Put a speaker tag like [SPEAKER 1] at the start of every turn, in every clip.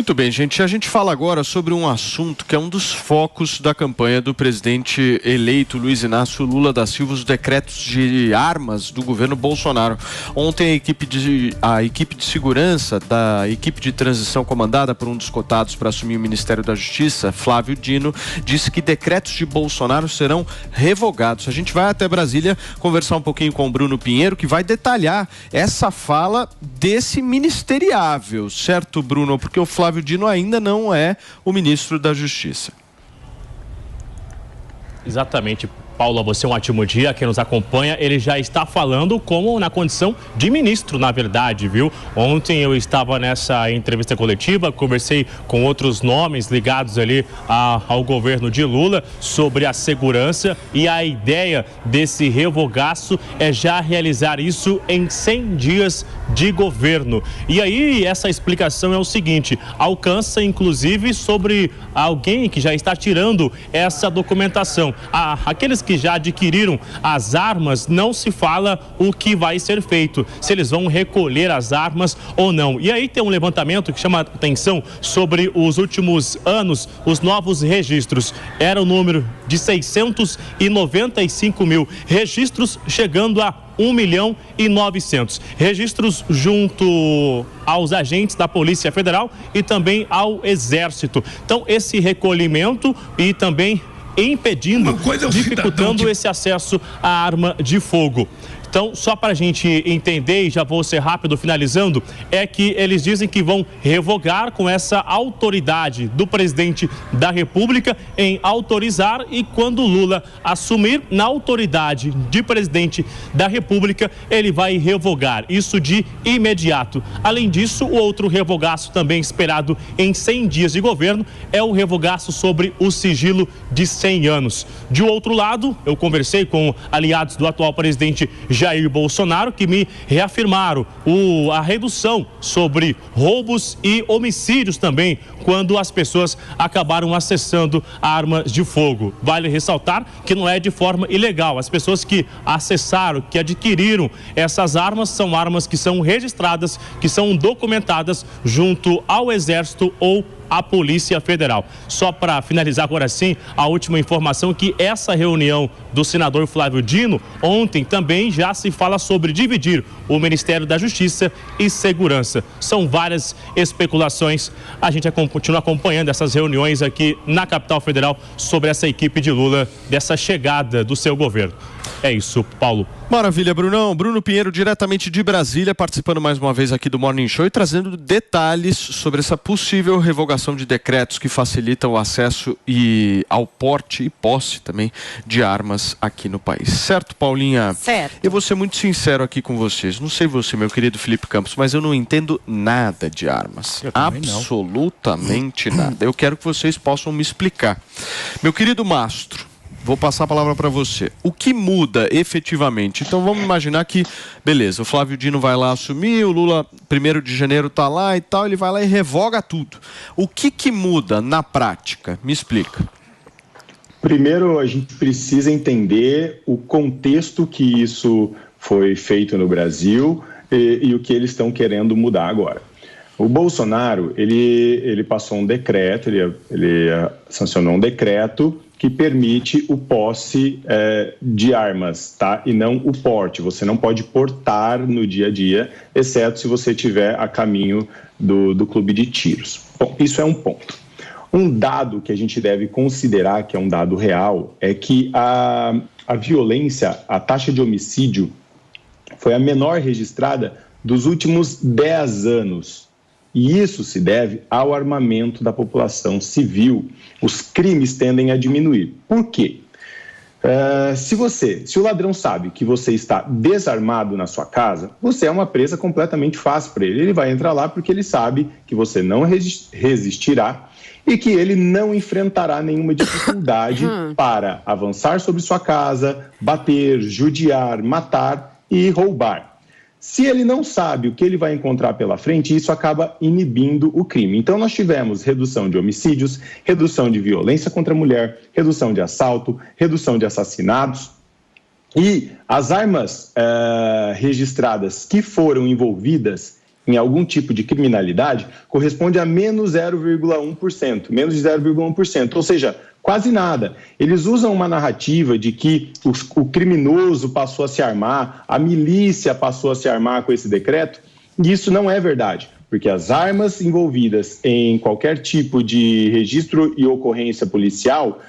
[SPEAKER 1] Muito bem, gente. A gente fala agora sobre um assunto que é um dos focos da campanha do presidente eleito Luiz Inácio Lula da Silva, os decretos de armas do governo Bolsonaro. Ontem a equipe de segurança da equipe de transição comandada por um dos cotados para assumir o Ministério da Justiça, Flávio Dino, disse que decretos de Bolsonaro serão revogados. A gente vai até Brasília conversar um pouquinho com o Bruno Pinheiro, que vai detalhar essa fala desse ministeriável, certo, Bruno? Porque o Flávio Dino ainda não é o ministro da Justiça.
[SPEAKER 2] Exatamente. Paulo, você um ótimo dia, quem nos acompanha, ele já está falando como na condição de ministro, na verdade, viu? Ontem eu estava nessa entrevista coletiva, conversei com outros nomes ligados ali ao governo de Lula sobre a segurança, e a ideia desse revogaço é já realizar isso em 100 dias de governo. E aí essa explicação é o seguinte, alcança inclusive sobre alguém que já está tirando essa documentação. Aqueles que já adquiriram as armas, não se fala o que vai ser feito, se eles vão recolher as armas ou não. E aí tem um levantamento que chama a atenção sobre os últimos anos, os novos registros. Era o número de 695 mil registros, chegando a 1.900.000 registros junto aos agentes da Polícia Federal e também ao Exército. Então, esse recolhimento e também impedindo, dificultando esse acesso à arma de fogo. Então, só para a gente entender, e já vou ser rápido finalizando, é que eles dizem que vão revogar com essa autoridade do presidente da República em autorizar, e quando Lula assumir na autoridade de presidente da República, ele vai revogar, isso de imediato. Além disso, o outro revogaço também esperado em 100 dias de governo é o revogaço sobre o sigilo de 100 anos. De outro lado, eu conversei com aliados do atual presidente Jair Bolsonaro, que me reafirmaram a redução sobre roubos e homicídios também, quando as pessoas acabaram acessando armas de fogo. Vale ressaltar que não é de forma ilegal. As pessoas que acessaram, que adquiriram essas armas, são armas que são registradas, que são documentadas junto ao Exército ou a Polícia Federal. Só para finalizar agora sim, a última informação que essa reunião do senador Flávio Dino, ontem também já se fala sobre dividir o Ministério da Justiça e Segurança. São várias especulações. A gente continua acompanhando essas reuniões aqui na capital federal sobre essa equipe de Lula, dessa chegada do seu governo. É isso, Paulo.
[SPEAKER 1] Maravilha, Brunão. Bruno Pinheiro, diretamente de Brasília, participando mais uma vez aqui do Morning Show e trazendo detalhes sobre essa possível revogação de decretos que facilitam o acesso ao porte e posse também de armas aqui no país. Certo, Paulinha?
[SPEAKER 3] Certo.
[SPEAKER 1] Eu vou ser muito sincero aqui com vocês. Não sei você, meu querido Felipe Campos, mas eu não entendo nada de armas. Absolutamente nada. Eu quero que vocês possam me explicar. Meu querido Mastro, vou passar a palavra para você. O que muda efetivamente? Então vamos imaginar que, beleza, o Flávio Dino vai lá assumir, o Lula, 1º de janeiro está lá e tal, ele vai lá e revoga tudo. O que muda na prática? Me explica.
[SPEAKER 4] Primeiro, a gente precisa entender o contexto que isso foi feito no Brasil e o que eles estão querendo mudar agora. O Bolsonaro, ele passou um decreto, ele sancionou um decreto que permite o posse de armas, tá? E não o porte. Você não pode portar no dia a dia, exceto se você estiver a caminho do clube de tiros. Bom, isso é um ponto. Um dado que a gente deve considerar, que é um dado real, é que a violência, a taxa de homicídio, foi a menor registrada dos últimos 10 anos. E isso se deve ao armamento da população civil. Os crimes tendem a diminuir. Por quê? Se o ladrão sabe que você está desarmado na sua casa, você é uma presa completamente fácil para ele. Ele vai entrar lá porque ele sabe que você não resistirá e que ele não enfrentará nenhuma dificuldade para avançar sobre sua casa, bater, judiar, matar e roubar. Se ele não sabe o que ele vai encontrar pela frente, isso acaba inibindo o crime. Então, nós tivemos redução de homicídios, redução de violência contra a mulher, redução de assalto, redução de assassinatos. E as armas registradas que foram envolvidas em algum tipo de criminalidade corresponde a menos 0,1%, menos de 0,1%, ou seja, quase nada. Eles usam uma narrativa de que o criminoso passou a se armar, a milícia passou a se armar com esse decreto, e isso não é verdade, porque as armas envolvidas em qualquer tipo de registro e ocorrência policial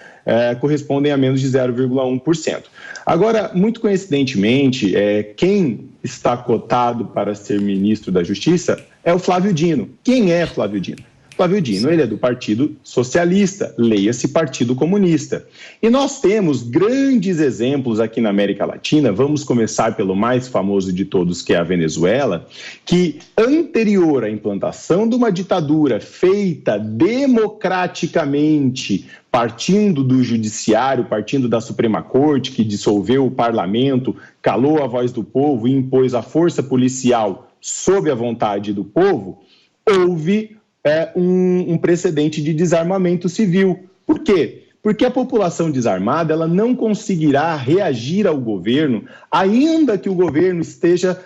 [SPEAKER 4] correspondem a menos de 0,1%. Agora, muito coincidentemente, quem está cotado para ser ministro da Justiça é o Flávio Dino. Quem é Flávio Dino? Flávio Dino, ele é do Partido Socialista, leia-se Partido Comunista. E nós temos grandes exemplos aqui na América Latina, vamos começar pelo mais famoso de todos, que é a Venezuela, que anterior à implantação de uma ditadura feita democraticamente, partindo do judiciário, partindo da Suprema Corte, que dissolveu o parlamento, calou a voz do povo e impôs a força policial sob a vontade do povo, houve um precedente de desarmamento civil. Por quê? Porque a população desarmada ela não conseguirá reagir ao governo, ainda que o governo esteja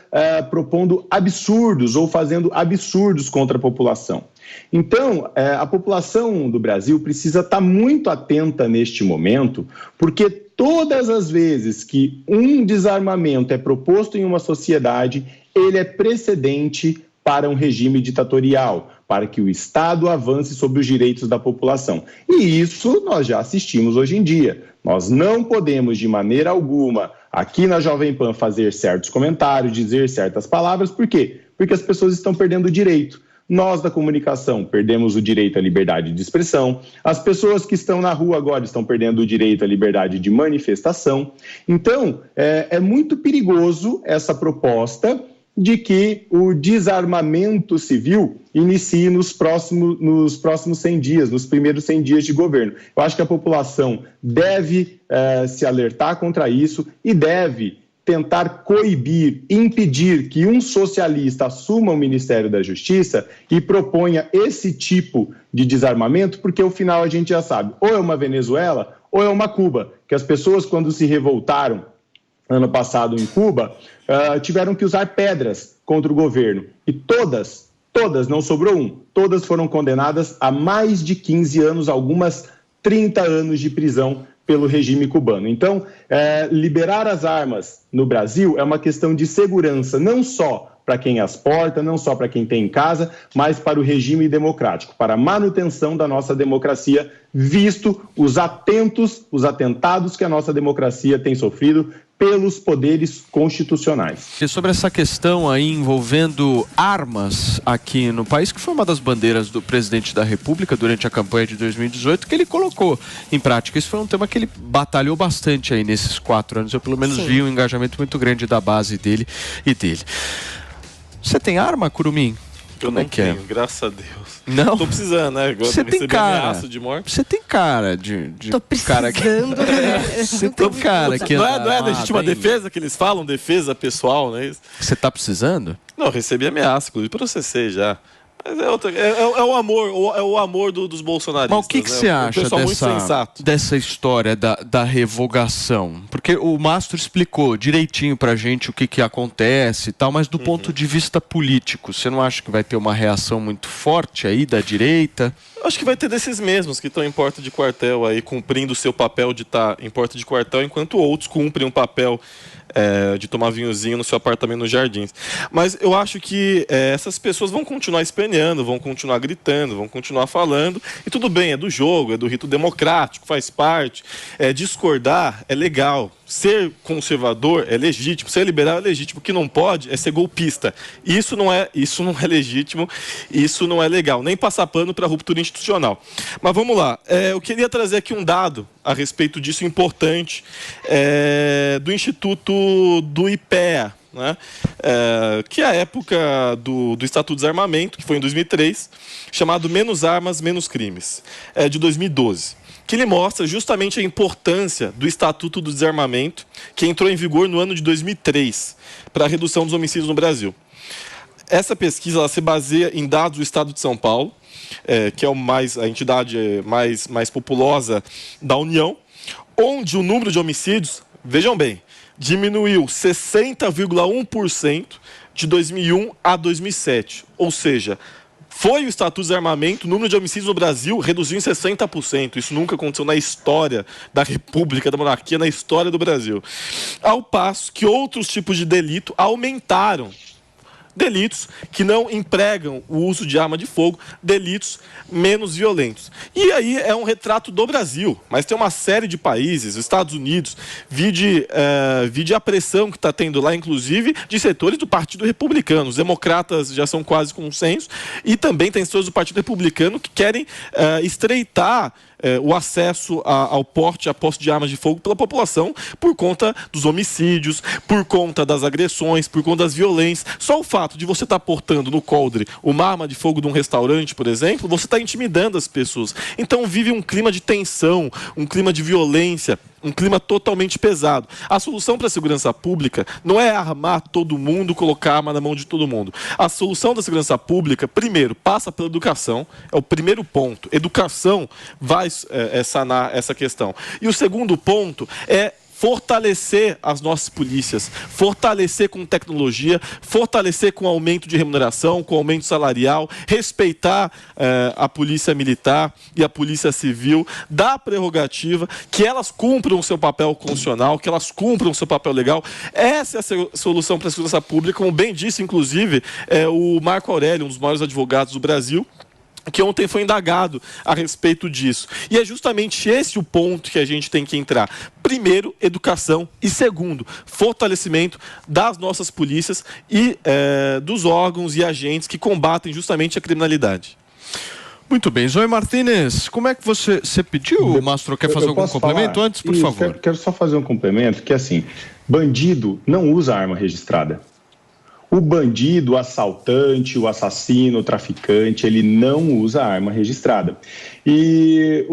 [SPEAKER 4] propondo absurdos ou fazendo absurdos contra a população. Então, a população do Brasil precisa estar muito atenta neste momento, porque todas as vezes que um desarmamento é proposto em uma sociedade, ele é precedente para um regime ditatorial, para que o Estado avance sobre os direitos da população. E isso nós já assistimos hoje em dia. Nós não podemos, de maneira alguma, aqui na Jovem Pan, fazer certos comentários, dizer certas palavras. Por quê? Porque as pessoas estão perdendo o direito. Nós, da comunicação, perdemos o direito à liberdade de expressão. As pessoas que estão na rua agora estão perdendo o direito à liberdade de manifestação. Então, é muito perigoso essa proposta de que o desarmamento civil inicie nos próximos 100 dias, nos primeiros 100 dias de governo. Eu acho que a população deve se alertar contra isso e deve tentar coibir, impedir que um socialista assuma o Ministério da Justiça e proponha esse tipo de desarmamento, porque ao final a gente já sabe, ou é uma Venezuela ou é uma Cuba, que as pessoas quando se revoltaram ano passado em Cuba, tiveram que usar pedras contra o governo. E todas, não sobrou um, todas foram condenadas a mais de 15 anos, algumas 30 anos de prisão pelo regime cubano. Então, liberar as armas no Brasil é uma questão de segurança, não só para quem as porta, não só para quem tem em casa, mas para o regime democrático, para a manutenção da nossa democracia, visto os atentados que a nossa democracia tem sofrido pelos poderes constitucionais.
[SPEAKER 1] E sobre essa questão aí envolvendo armas aqui no país, que foi uma das bandeiras do presidente da República durante a campanha de 2018, que ele colocou em prática. Isso foi um tema que ele batalhou bastante aí nesses 4 anos. Eu pelo menos vi um engajamento muito grande da base dele e dele. Você tem arma, Curumim?
[SPEAKER 3] Eu não tenho, graças a Deus.
[SPEAKER 1] Não?
[SPEAKER 3] Tô precisando, né? Agora
[SPEAKER 1] você tem cara
[SPEAKER 3] ameaça de morte.
[SPEAKER 1] Você tem cara de
[SPEAKER 5] Tô precisando.
[SPEAKER 1] Cara que... Você tem cara que...
[SPEAKER 3] Não é legítima defesa que eles falam? Defesa pessoal, não é isso?
[SPEAKER 1] Você tá precisando?
[SPEAKER 3] Não, eu recebi ameaça, inclusive processei já. Mas é o amor dos bolsonaristas.
[SPEAKER 1] Mas o que você acha dessa história da revogação? Porque o Mastro explicou direitinho pra gente o que acontece e tal, mas do ponto de vista político, você não acha que vai ter uma reação muito forte aí da direita?
[SPEAKER 3] Eu acho que vai ter desses mesmos que estão em porta de quartel aí, cumprindo o seu papel de estar em porta de quartel, enquanto outros cumprem um papel de tomar vinhozinho no seu apartamento nos Jardins. Mas eu acho que essas pessoas vão continuar esperneando, vão continuar gritando, vão continuar falando, e tudo bem, é do jogo, é do rito democrático, faz parte. Discordar é legal. Ser conservador é legítimo, ser liberal é legítimo. O que não pode é ser golpista. Isso não é legítimo, isso não é legal, nem passar pano para a ruptura institucional. Mas vamos lá, eu queria trazer aqui um dado a respeito disso importante, do Instituto do IPEA, né? Que é a época do Estatuto de Desarmamento, que foi em 2003, chamado Menos Armas, Menos Crimes, de 2012. Que ele mostra justamente a importância do Estatuto do Desarmamento, que entrou em vigor no ano de 2003, para a redução dos homicídios no Brasil. Essa pesquisa ela se baseia em dados do Estado de São Paulo, que é a entidade mais populosa da União, onde o número de homicídios, vejam bem, diminuiu 60,1% de 2001 a 2007. Ou seja, foi o Estatuto de Desarmamento, o número de homicídios no Brasil reduziu em 60%. Isso nunca aconteceu na história da República, da monarquia, na história do Brasil. Ao passo que outros tipos de delito aumentaram. Delitos que não empregam o uso de arma de fogo, delitos menos violentos. E aí é um retrato do Brasil, mas tem uma série de países, os Estados Unidos, vide a pressão que está tendo lá, inclusive, de setores do Partido Republicano. Os democratas já são quase consenso, e também tem setores do Partido Republicano que querem estreitar o acesso ao porte, à posse de armas de fogo pela população por conta dos homicídios, por conta das agressões, por conta das violências. Só o fato de você estar portando no coldre uma arma de fogo de um restaurante, por exemplo, você está intimidando as pessoas. Então vive um clima de tensão, um clima de violência, um clima totalmente pesado. A solução para a segurança pública não é armar todo mundo, colocar a arma na mão de todo mundo. A solução da segurança pública, primeiro, passa pela educação, é o primeiro ponto. Educação vai sanar essa questão. E o segundo ponto é fortalecer as nossas polícias, fortalecer com tecnologia, fortalecer com aumento de remuneração, com aumento salarial, respeitar a polícia militar e a polícia civil, dar prerrogativa, que elas cumpram o seu papel constitucional, que elas cumpram o seu papel legal. Essa é a solução para a segurança pública, como bem disse, inclusive, o Marco Aurélio, um dos maiores advogados do Brasil, que ontem foi indagado a respeito disso. E é justamente esse o ponto que a gente tem que entrar. Primeiro, educação, e segundo, fortalecimento das nossas polícias e dos órgãos e agentes que combatem justamente a criminalidade.
[SPEAKER 1] Muito bem. Zoe Martínez, como é que você pediu, Mastro, quer fazer algum complemento?
[SPEAKER 4] Falar?
[SPEAKER 1] Antes, por favor.
[SPEAKER 4] Quero só fazer um complemento, que assim, bandido não usa arma registrada. O bandido, o assaltante, o assassino, o traficante, ele não usa arma registrada. E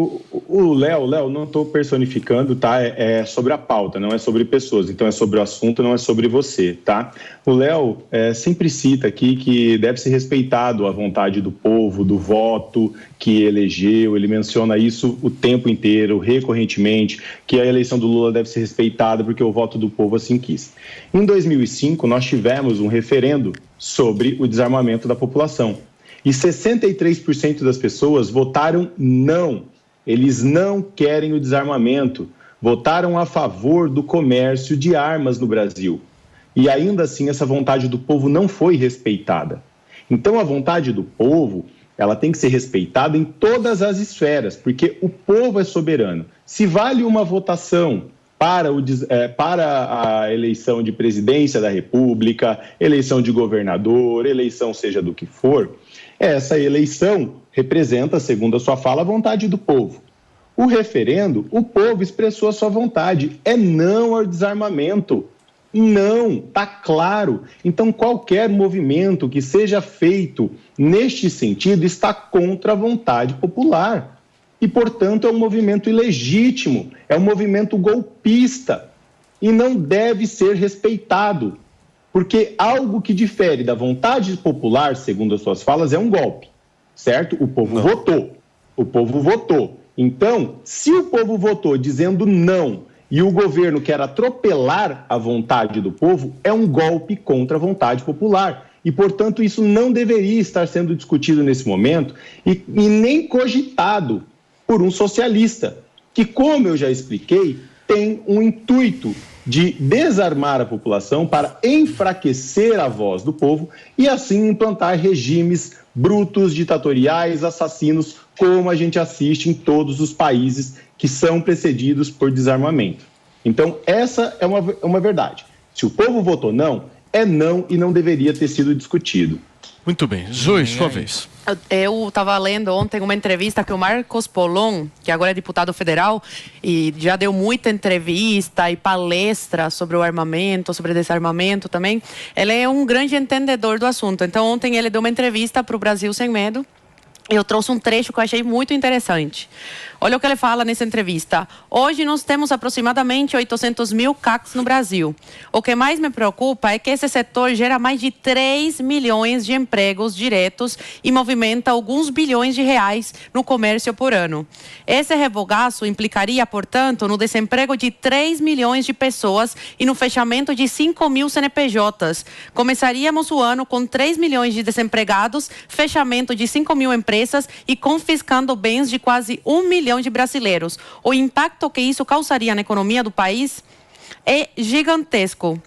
[SPEAKER 4] o Léo, não estou personificando, tá? É sobre a pauta, não é sobre pessoas. Então é sobre o assunto, não é sobre você, tá? O Léo sempre cita aqui que deve ser respeitado a vontade do povo, do voto que elegeu. Ele menciona isso o tempo inteiro, recorrentemente, que a eleição do Lula deve ser respeitada porque o voto do povo assim quis. Em 2005, nós tivemos um referendo sobre o desarmamento da população. E 63% das pessoas votaram não. Eles não querem o desarmamento. Votaram a favor do comércio de armas no Brasil. E ainda assim, essa vontade do povo não foi respeitada. Então, a vontade do povo, ela tem que ser respeitada em todas as esferas, porque o povo é soberano. Se vale uma votação para a eleição de presidência da República, eleição de governador, eleição seja do que for, essa eleição representa, segundo a sua fala, a vontade do povo. O referendo, o povo expressou a sua vontade, é não ao desarmamento. Não, está claro. Então, qualquer movimento que seja feito neste sentido está contra a vontade popular. E, portanto, é um movimento ilegítimo, é um movimento golpista e não deve ser respeitado. Porque algo que difere da vontade popular, segundo as suas falas, é um golpe, certo? O povo votou. O povo votou. Então, se o povo votou dizendo não e o governo quer atropelar a vontade do povo, é um golpe contra a vontade popular. E, portanto, isso não deveria estar sendo discutido nesse momento e nem cogitado por um socialista, que, como eu já expliquei, tem um intuito de desarmar a população para enfraquecer a voz do povo e assim implantar regimes brutos, ditatoriais, assassinos, como a gente assiste em todos os países que são precedidos por desarmamento. Então, essa é uma verdade. Se o povo votou não, é não e não deveria ter sido discutido.
[SPEAKER 1] Muito bem. Zoe, sua vez.
[SPEAKER 5] Eu estava lendo ontem uma entrevista que o Marcos Polon, que agora é deputado federal, e já deu muita entrevista e palestra sobre o armamento, sobre desarmamento também. Ele é um grande entendedor do assunto. Então, ontem ele deu uma entrevista para o Brasil Sem Medo. Eu trouxe um trecho que eu achei muito interessante. Olha o que ele fala nessa entrevista. Hoje nós temos aproximadamente 800 mil CACs no Brasil. O que mais me preocupa é que esse setor gera mais de 3 milhões de empregos diretos e movimenta alguns bilhões de reais no comércio por ano. Esse revogaço implicaria, portanto, no desemprego de 3 milhões de pessoas e no fechamento de 5 mil CNPJs. Começaríamos o ano com 3 milhões de desempregados, fechamento de 5 mil empresas e confiscando bens de quase 1 milhão de brasileiros. O impacto que isso causaria na economia do país é gigantesco.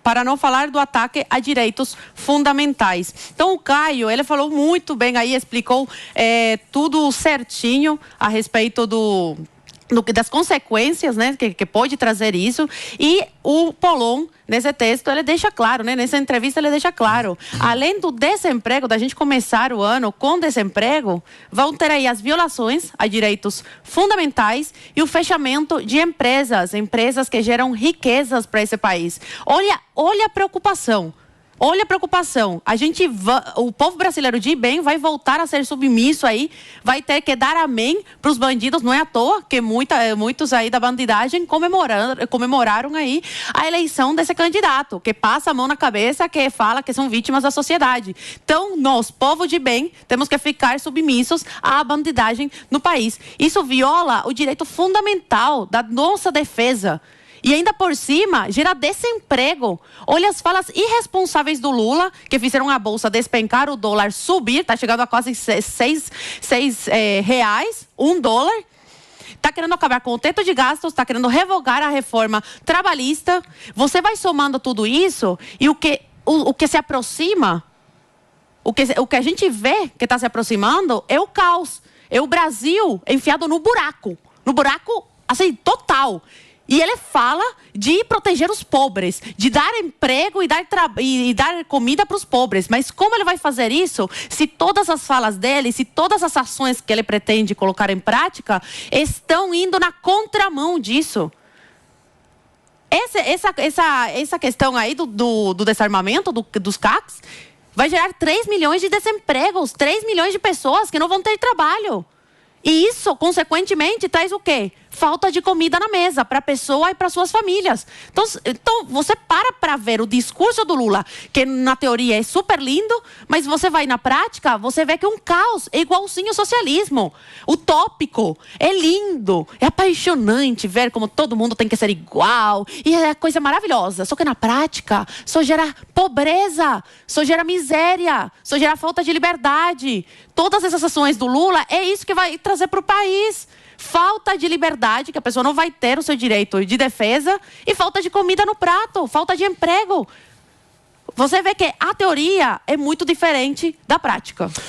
[SPEAKER 5] Para não falar do ataque a direitos fundamentais. Então, o Caio, ele falou muito bem aí, explicou tudo certinho a respeito das consequências, né, que pode trazer isso. E o Polon, nesse texto, ele deixa claro, né, nessa entrevista ele deixa claro, além do desemprego, da gente começar o ano com desemprego, vão ter aí as violações a direitos fundamentais e o fechamento de empresas que geram riquezas para esse país. Olha a preocupação. Olha a preocupação. O povo brasileiro de bem vai voltar a ser submisso aí, vai ter que dar amém para os bandidos. Não é à toa que muitos aí da bandidagem comemoraram aí a eleição desse candidato, que passa a mão na cabeça, que fala que são vítimas da sociedade. Então, nós, povo de bem, temos que ficar submissos à bandidagem no país. Isso viola o direito fundamental da nossa defesa. E ainda por cima, gera desemprego. Olha as falas irresponsáveis do Lula, que fizeram a bolsa despencar, o dólar subir, está chegando a quase R$6, $1. Está querendo acabar com o teto de gastos, está querendo revogar a reforma trabalhista. Você vai somando tudo isso e o que se aproxima, o que a gente vê que está se aproximando é o caos. É o Brasil enfiado no buraco, assim, total. E ele fala de proteger os pobres, de dar emprego e dar comida para os pobres. Mas como ele vai fazer isso se todas as falas dele, se todas as ações que ele pretende colocar em prática estão indo na contramão disso? Essa questão aí do desarmamento dos CACs vai gerar 3 milhões de desempregos, 3 milhões de pessoas que não vão ter trabalho. E isso, consequentemente, traz o quê? Falta de comida na mesa para a pessoa e para suas famílias. Então, você para ver o discurso do Lula, que na teoria é super lindo, mas você vai na prática, você vê que é um caos, é igualzinho ao socialismo. Utópico, é lindo, é apaixonante ver como todo mundo tem que ser igual, e é coisa maravilhosa. Só que na prática, só gera pobreza, só gera miséria, só gera falta de liberdade. Todas essas ações do Lula, é isso que vai trazer para o país. Falta de liberdade, que a pessoa não vai ter o seu direito de defesa, e falta de comida no prato, falta de emprego. Você vê que a teoria é muito diferente da prática.